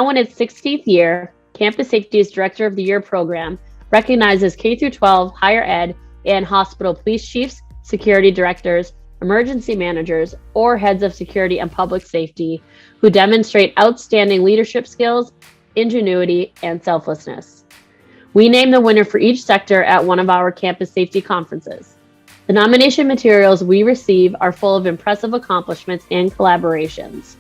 Now in its 16th year, Campus Safety's Director of the Year program recognizes K-12 higher ed and hospital police chiefs, security directors, emergency managers, or heads of security and public safety who demonstrate outstanding leadership skills, ingenuity, and selflessness. We name the winner for each sector at one of our campus safety conferences. The nomination materials we receive are full of impressive accomplishments and collaborations.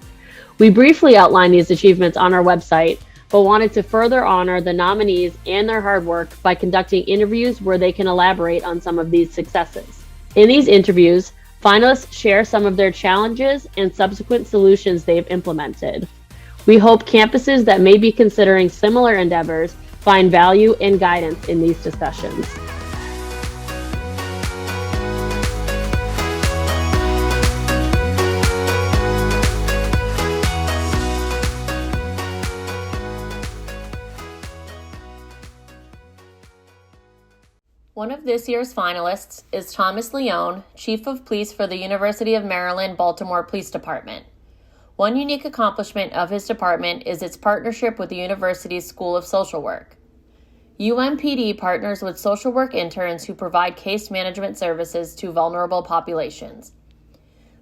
We briefly outline these achievements on our website, but wanted to further honor the nominees and their hard work by conducting interviews where they can elaborate on some of these successes. In these interviews, finalists share some of their challenges and subsequent solutions they've implemented. We hope campuses that may be considering similar endeavors find value and guidance in these discussions. One of this year's finalists is Thomas Leone, Chief of Police for the University of Maryland, Baltimore Police Department. One unique accomplishment of his department is its partnership with the university's School of Social Work. UMPD partners with social work interns who provide case management services to vulnerable populations.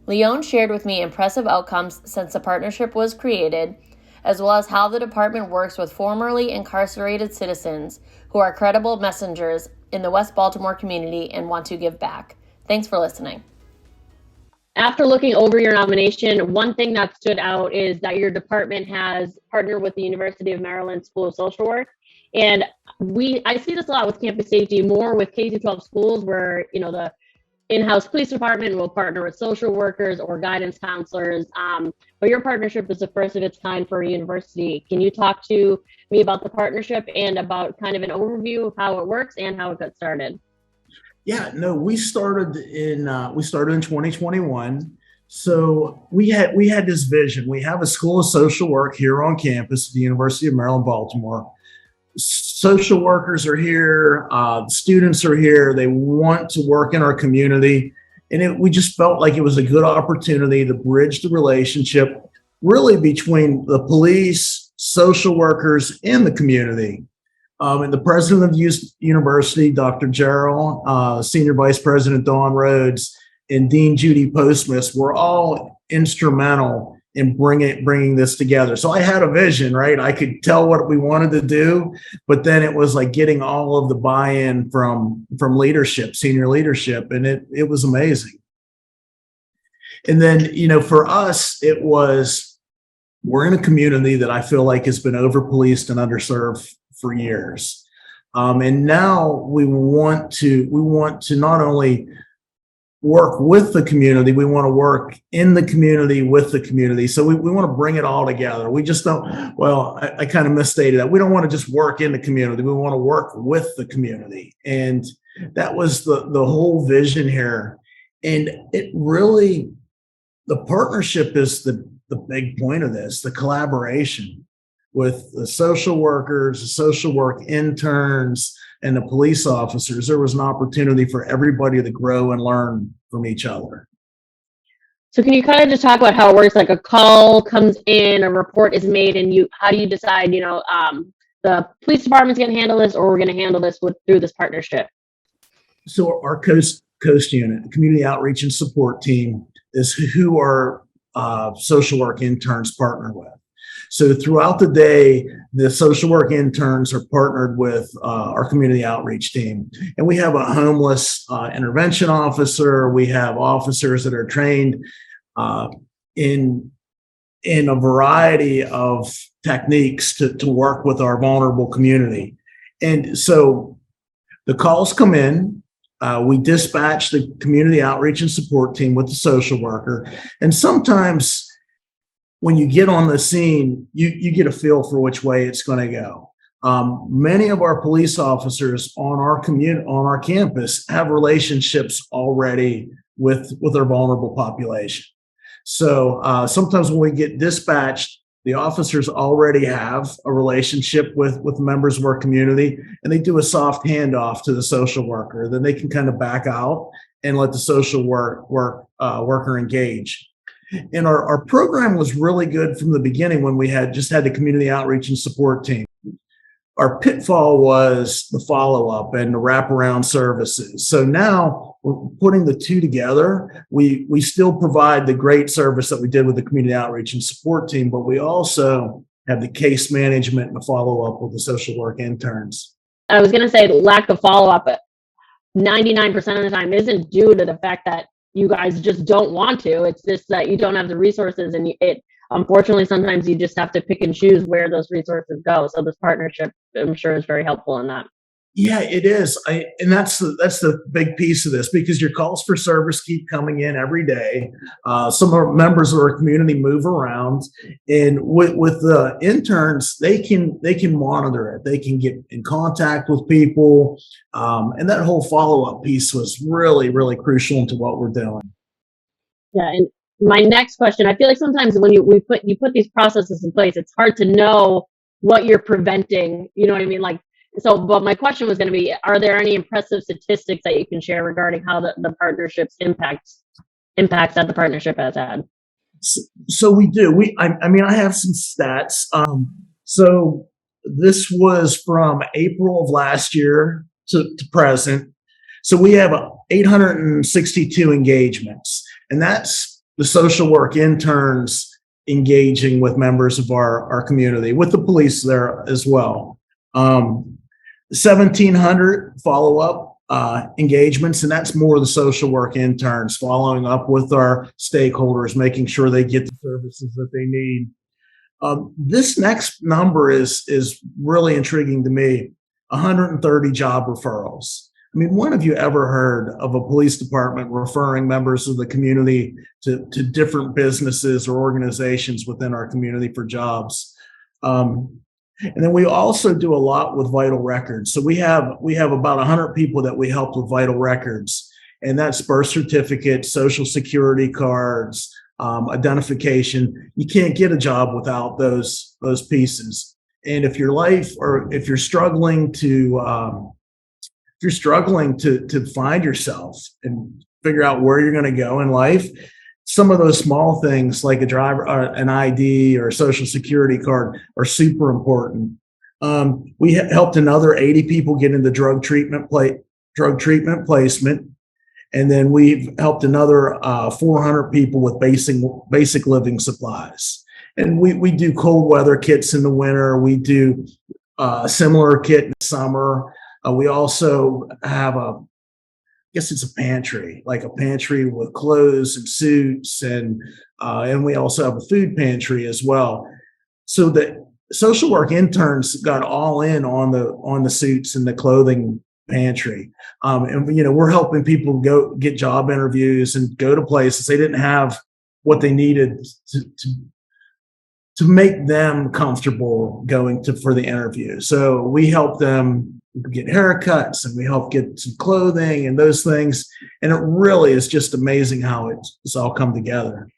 Leone shared with me impressive outcomes since the partnership was created, as well as how the department works with formerly incarcerated citizens who are credible messengers in the West Baltimore community and want to give back. Thanks for listening. After looking over your nomination, one thing that stood out is that your department has partnered with the University of Maryland School of Social Work. And I see this a lot with campus safety, more with K-12 schools where, the in-house police department will partner with social workers or guidance counselors. But your partnership is the first of its kind for a university. Can you talk to me about the partnership and about kind of an overview of how it works and how it got started? Yeah, no, we started in 2021. So we had this vision. We have a School of Social Work here on campus at the University of Maryland, Baltimore. Social workers are here, students are here. They want to work in our community. And we just felt like it was a good opportunity to bridge the relationship really between the police, social workers, and the community. And the president of the university, Dr. Gerald, Senior Vice President Dawn Rhodes, and Dean Judy Postmus were all instrumental in bringing this together. So I had a vision, right? I could tell what we wanted to do, but then it was like getting all of the buy-in from leadership, senior leadership, and it was amazing. And then, for us, it was, we're in a community that I feel like has been over-policed and underserved for years. And now we want to not only work with the community, we want to work in the community with the community. So we want to bring it all together. We just don't, I kind of misstated that. We don't want to just work in the community. We want to work with the community. And that was the whole vision here. And it really, the partnership is the big point of this, the collaboration with the social workers, the social work interns, and the police officers. There was an opportunity for everybody to grow and learn from each other. So can you kind of just talk about how it works? Like a call comes in, a report is made, and how do you decide, the police department's going to handle this, or we're going to handle this through this partnership? So our Coast unit, the community outreach and support team, is who our social work interns partner with. So throughout the day, the social work interns are partnered with our community outreach team. And we have a homeless intervention officer. We have officers that are trained in a variety of techniques to work with our vulnerable community. And so the calls come in. We dispatch the community outreach and support team with the social worker. And sometimes when you get on the scene, you get a feel for which way it's going to go. Many of our police officers on our campus have relationships already with our vulnerable population. So sometimes when we get dispatched, the officers already have a relationship with members of our community, and they do a soft handoff to the social worker. Then they can kind of back out and let the social worker engage. And our program was really good from the beginning when we had just had the community outreach and support team. Our pitfall was the follow-up and the wraparound services. So now we're putting the two together. We still provide the great service that we did with the community outreach and support team, but we also have the case management and the follow-up with the social work interns. I was going to say lack of follow-up, but 99% of the time isn't due to the fact that you guys just don't want to. It's just that you don't have the resources, and it unfortunately sometimes you just have to pick and choose where those resources go. So this partnership, I'm sure, is very helpful in that. Yeah, it is. And that's the big piece of this, because your calls for service keep coming in every day. Some of our members of our community move around, and with the interns, they can monitor it. They can get in contact with people, and that whole follow up piece was really, really crucial into what we're doing. Yeah, and my next question, I feel like sometimes when you put these processes in place, it's hard to know what you're preventing. You know what I mean? Like, so, but my question was going to be, are there any impressive statistics that you can share regarding how the partnership's impacts that the partnership has had? So we do. I have some stats. So this was from April of last year to present. So we have 862 engagements, and that's the social work interns engaging with members of our community, with the police there as well. 1,700 follow-up engagements, and that's more of the social work interns following up with our stakeholders, making sure they get the services that they need. This next number is really intriguing to me, 130 job referrals. I mean, when have you ever heard of a police department referring members of the community to different businesses or organizations within our community for jobs? And then we also do a lot with vital records. So we have about 100 people that we help with vital records, and that's birth certificates, social security cards, identification. You can't get a job without those pieces. And if your life, or if you're struggling to find yourself and figure out where you're going to go in life, some of those small things like a driver, an ID, or a social security card are super important. We helped another 80 people get into drug treatment placement, and then we've helped another 400 people with basic living supplies. And we do cold weather kits in the winter. We do a similar kit in the summer. We also have it's a pantry, like a pantry with clothes and suits, and we also have a food pantry as well. So the social work interns got all in on the suits and the clothing pantry, and we're helping people go get job interviews and go to places they didn't have what they needed to make them comfortable going for the interview. So we help them get haircuts, and we help get some clothing and those things. And it really is just amazing how it's all come together.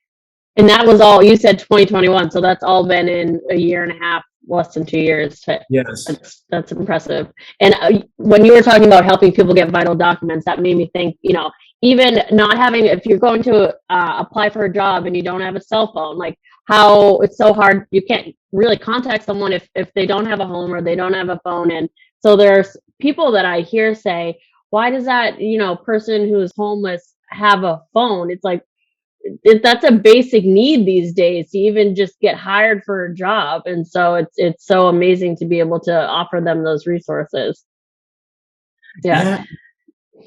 And that was all, you said 2021. So that's all been in a year and a half, less than 2 years. Yes. That's impressive. And when you were talking about helping people get vital documents, that made me think, even not having, if you're going to apply for a job and you don't have a cell phone, like how it's so hard, you can't really contact someone if they don't have a home or they don't have a phone. And so there's people that I hear say, why does that, person who is homeless have a phone? It's like, that's a basic need these days to even just get hired for a job. And so it's so amazing to be able to offer them those resources. Yeah.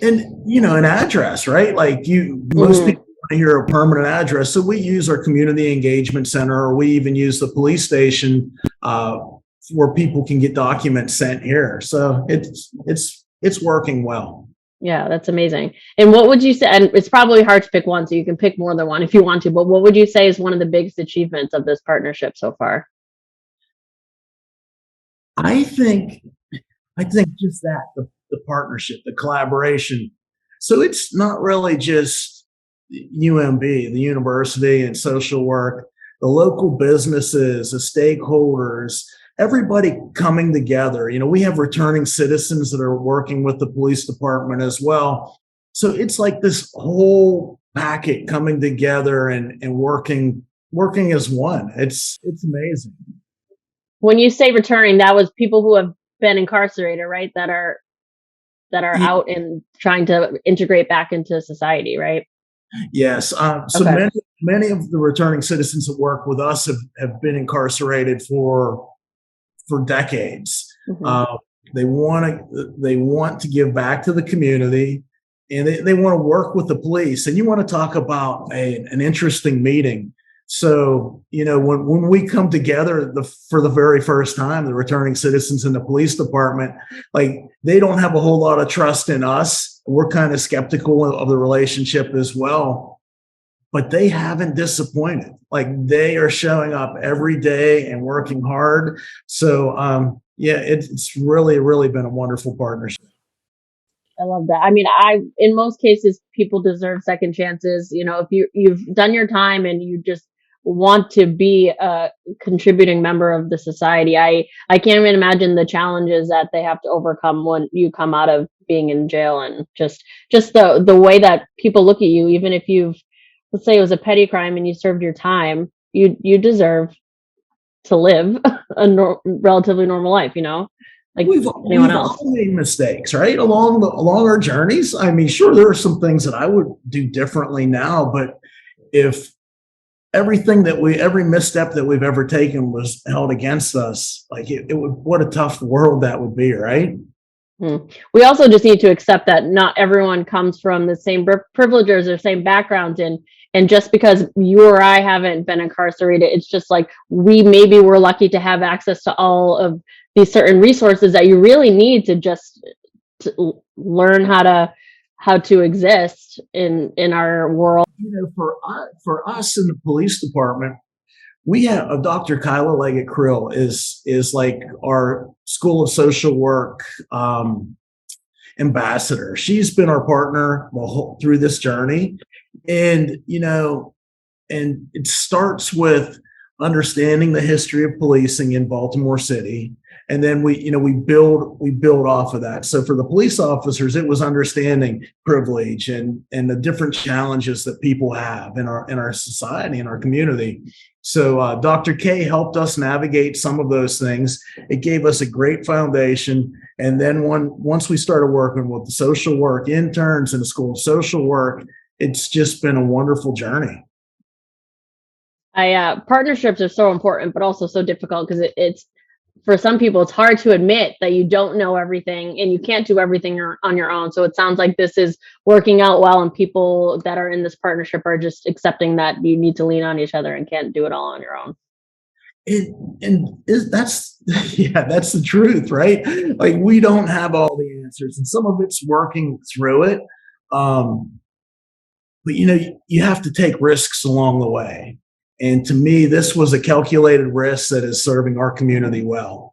And an address, right? Like most people want to hear a permanent address. So we use our community engagement center, or we even use the police station where people can get documents sent here. So it's working well. Yeah, that's amazing. And what would you say, and it's probably hard to pick one, so you can pick more than one if you want to, but what would you say is one of the biggest achievements of this partnership so far? I think just that, the partnership, the collaboration. So it's not really just UMB, the university and social work, the local businesses, the stakeholders, everybody coming together. We have returning citizens that are working with the police department as well. So it's like this whole packet coming together and working as one. It's amazing. When you say returning, that was people who have been incarcerated, right? That are Yeah, out and trying to integrate back into society, right? yes. So Okay. many of the returning citizens that work with us have been incarcerated for decades. Hmm. Uh, they want to give back to the community, and they want to work with the police. And you want to talk about an interesting meeting. So, when we come together for the very first time, the returning citizens in the police department, like they don't have a whole lot of trust in us. We're kind of skeptical of the relationship as well, but they haven't disappointed. Like they are showing up every day and working hard. So, yeah, it's really, really been a wonderful partnership. I love that. I mean, in most cases, people deserve second chances. If you've done your time and you just want to be a contributing member of the society, I can't even imagine the challenges that they have to overcome when you come out of being in jail, and just the way that people look at you, even if let's say it was a petty crime and you served your time, you deserve to live a relatively normal life, like anyone We've else. all made mistakes, right? Along our journeys. I mean, sure, there are some things that I would do differently now, but if every misstep that we've ever taken was held against us, like it would, what a tough world that would be, right? Hmm. We also just need to accept that not everyone comes from the same privileges or same backgrounds, and just because you or I haven't been incarcerated, it's just like maybe we're lucky to have access to all of these certain resources that you really need to learn how to exist in our world. For us in the police department, we have Dr. Kyla Leggett Krill is like our School of Social Work ambassador. She's been our partner through this journey, and and it starts with understanding the history of policing in Baltimore City, and then we build off of that. So for the police officers, it was understanding privilege and the different challenges that people have in our society, in our community. So Dr. K helped us navigate some of those things. It gave us a great foundation, and then once we started working with the social work interns in the School of Social Work, it's just been a wonderful journey. Partnerships are so important, but also so difficult because it's for some people it's hard to admit that you don't know everything and you can't do everything on your own. So it sounds like this is working out well, and people that are in this partnership are just accepting that you need to lean on each other and can't do it all on your own. That's yeah, that's the truth, right? Like we don't have all the answers, and some of it's working through it. Um, but you have to take risks along the way. And to me, this was a calculated risk that is serving our community well.